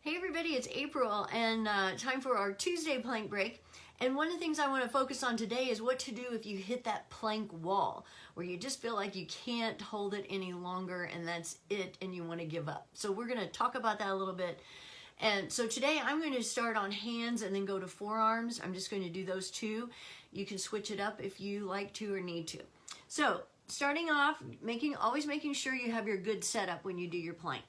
Hey everybody, it's April and time for our Tuesday plank break. And one of the things I want to focus on today is what to do if you hit that plank wall where you just feel like you can't hold it any longer and that's it and you want to give up. So we're going to talk about that a little bit. And so today I'm going to start on hands and then go to forearms. I'm just going to do those two. You can switch it up if you like to or need to. So starting off, always making sure you have your good setup when you do your plank.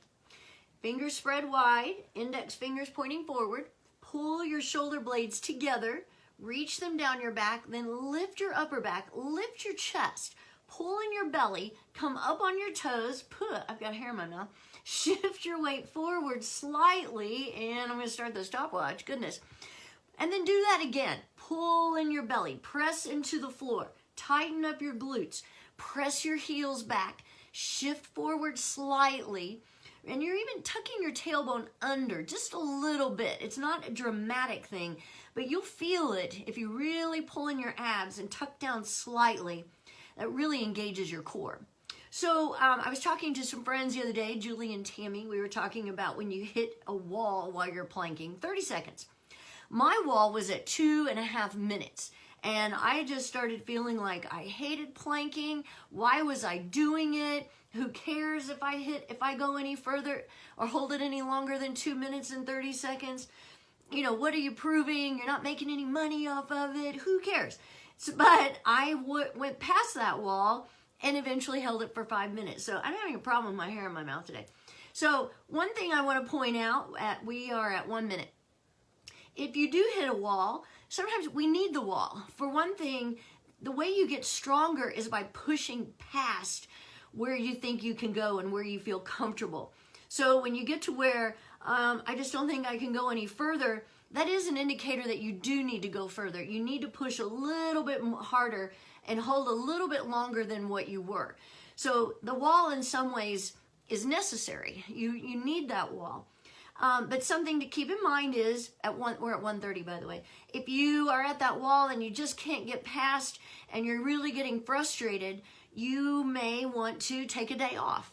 Fingers spread wide, index fingers pointing forward. Pull your shoulder blades together, reach them down your back, then lift your upper back, lift your chest, pull in your belly, come up on your toes, I've got hair in my mouth, shift your weight forward slightly, and I'm going to start the stopwatch, goodness. And then do that again. Pull in your belly, press into the floor, tighten up your glutes, press your heels back, shift forward slightly, and you're even tucking your tailbone under just a little bit. It's not a dramatic thing, but you'll feel it if you really pull in your abs and tuck down slightly. That really engages your core. So I was talking to some friends the other day, Julie and Tammy. We were talking about when you hit a wall while you're planking, 30 seconds. My wall was at 2.5 minutes. And I just started feeling like I hated planking. Why was I doing it? Who cares if I go any further or hold it any longer than 2 minutes and 30 seconds? You know, what are you proving? You're not making any money off of it. Who cares? But I went past that wall and eventually held it for 5 minutes. So I'm having a problem with my hair in my mouth today. So one thing I want to point out, we are at 1 minute. If you do hit a wall, sometimes we need the wall. For one thing, the way you get stronger is by pushing past where you think you can go and where you feel comfortable. So when you get to where I just don't think I can go any further, that is an indicator that you do need to go further. You need to push a little bit harder and hold a little bit longer than what you were. So the wall in some ways is necessary. You need that wall. But something to keep in mind is, we're at 1:30 by the way, if you are at that wall and you just can't get past and you're really getting frustrated, you may want to take a day off.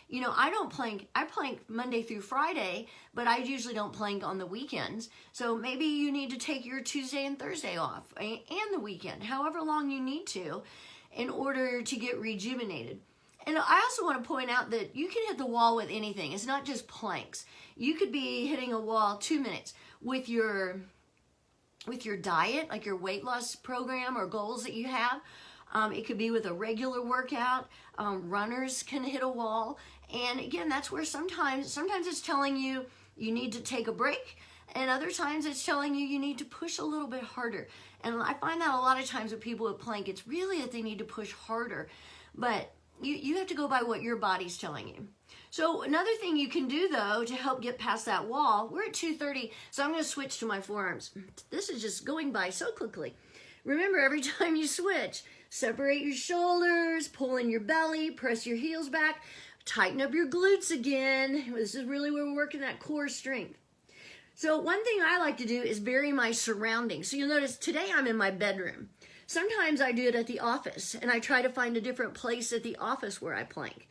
You know, I plank Monday through Friday, but I usually don't plank on the weekends. So maybe you need to take your Tuesday and Thursday off and the weekend, however long you need to, in order to get rejuvenated. And I also want to point out that you can hit the wall with anything. It's not just planks. You could be hitting a wall 2 minutes with your diet, like your weight loss program or goals that you have. It could be with a regular workout. Runners can hit a wall. And again, that's where sometimes it's telling you you need to take a break. And other times it's telling you you need to push a little bit harder. And I find that a lot of times with people with plank, it's really that they need to push harder. But you have to go by what your body's telling you. So another thing you can do though to help get past that wall, we're at 2:30, so I'm going to switch to my forearms. This is just going by so quickly. Remember, every time you switch, separate your shoulders, pull in your belly, press your heels back, tighten up your glutes again. This is really where we're working that core strength. So one thing I like to do is vary my surroundings. So you'll notice today I'm in my bedroom. Sometimes I do it at the office, and I try to find a different place at the office where I plank.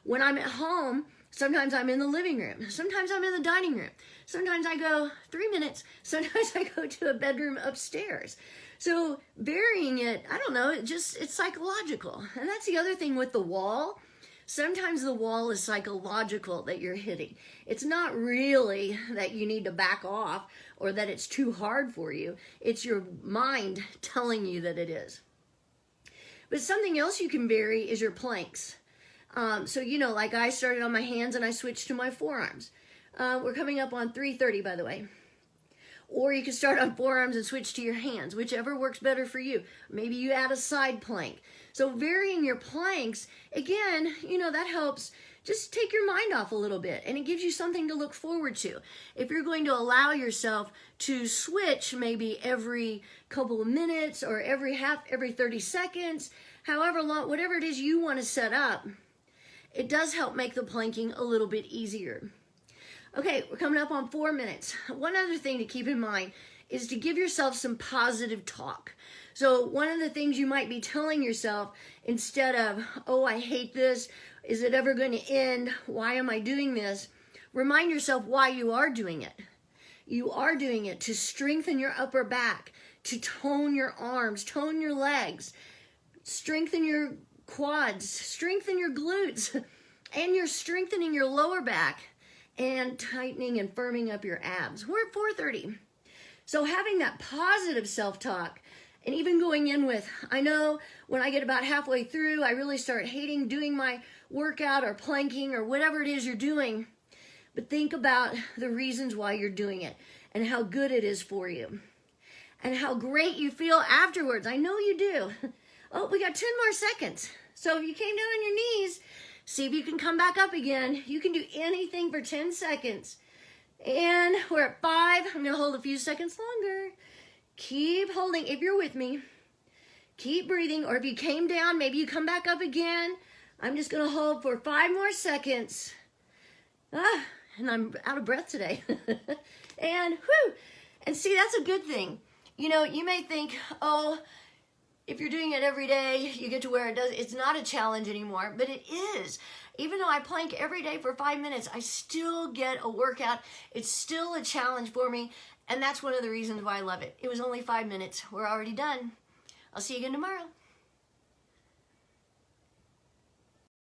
When I'm at home, sometimes I'm in the living room. Sometimes I'm in the dining room. Sometimes I go 3 minutes. Sometimes I go to a bedroom upstairs. So varying it, I don't know, it's psychological. And that's the other thing with the wall. Sometimes the wall is psychological that you're hitting. It's not really that you need to back off or that it's too hard for you. It's your mind telling you that it is. But something else you can vary is your planks. So, you know, like I started on my hands and I switched to my forearms. We're coming up on 3:30, by the way. Or you can start on forearms and switch to your hands, whichever works better for you. Maybe you add a side plank. So varying your planks, again, you know, that helps just take your mind off a little bit and it gives you something to look forward to. If you're going to allow yourself to switch maybe every couple of minutes or every 30 seconds, however long, whatever it is you want to set up, it does help make the planking a little bit easier. Okay, we're coming up on 4 minutes. One other thing to keep in mind is to give yourself some positive talk. So one of the things you might be telling yourself instead of, oh, I hate this, is it ever going to end? Why am I doing this? remind yourself why you are doing it. You are doing it to strengthen your upper back, to tone your arms, tone your legs, strengthen your quads, strengthen your glutes, and you're strengthening your lower back and tightening and firming up your abs. We're at 4:30. So having that positive self-talk and even going in with, I know when I get about halfway through, I really start hating doing my workout or planking or whatever it is you're doing. But think about the reasons why you're doing it and how good it is for you and how great you feel afterwards. I know you do. Oh, we got 10 more seconds. So if you came down on your knees, see if you can come back up again. You can do anything for 10 seconds. And we're at 5. I'm going to hold a few seconds longer. Keep holding if you're with me. Keep breathing. Or if you came down, maybe you come back up again. I'm just going to hold for 5 more seconds. And I'm out of breath today. And whoo! And see, that's a good thing. You know, you may think, oh, if you're doing it every day, you get to where it's not a challenge anymore, but it is. Even though I plank every day for 5 minutes, I still get a workout. It's still a challenge for me, and that's one of the reasons why I love it. It was only 5 minutes. We're already done. I'll see you again tomorrow.